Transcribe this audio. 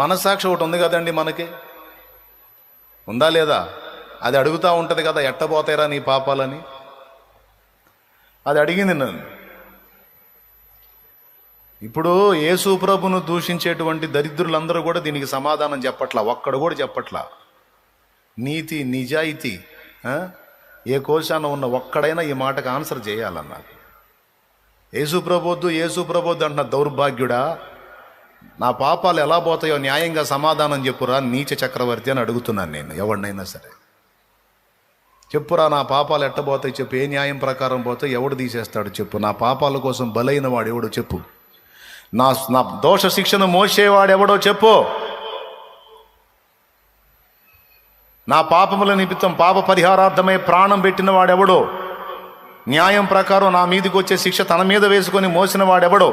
మనస్సాక్షి ఒకటి ఉంది కదండి మనకి, ఉందా లేదా? అది అడుగుతూ ఉంటుంది కదా, ఎట్టబోతాయిరా నీ పాపాలని. అది అడిగింది నన్ను. ఇప్పుడు యేసు ప్రభును దూషించేటువంటి దరిద్రులందరూ కూడా దీనికి సమాధానం చెప్పట్లా, ఒక్కడు కూడా చెప్పట్లా. నీతి నిజాయితీ ఏ కోశాన ఉన్న ఒక్కడైనా ఈ మాటకు ఆన్సర్ చేయాలన్నారు. యేసు ప్రబోద్దు అంటున్న దౌర్భాగ్యుడా, నా పాపాలు ఎలా పోతాయో న్యాయంగా సమాధానం చెప్పురా నీచ చక్రవర్తి అని అడుగుతున్నాను నేను. ఎవడినైనా సరే చెప్పురా, నా పాపాలు ఎట్టబోతాయి చెప్పు, ఏ న్యాయం ప్రకారం పోతాయి, ఎవడు తీసేస్తాడు చెప్పు, నా పాపాల కోసం బలైన వాడు ఎవడో చెప్పు, నా దోష శిక్షను మోసేవాడు ఎవడో చెప్పు, నా పాపముల నిమిత్తం పాప పరిహారార్థమై ప్రాణం పెట్టిన వాడెవడో, న్యాయం ప్రకారం నా మీదకి వచ్చే శిక్ష తన మీద వేసుకొని మోసిన వాడెవడో,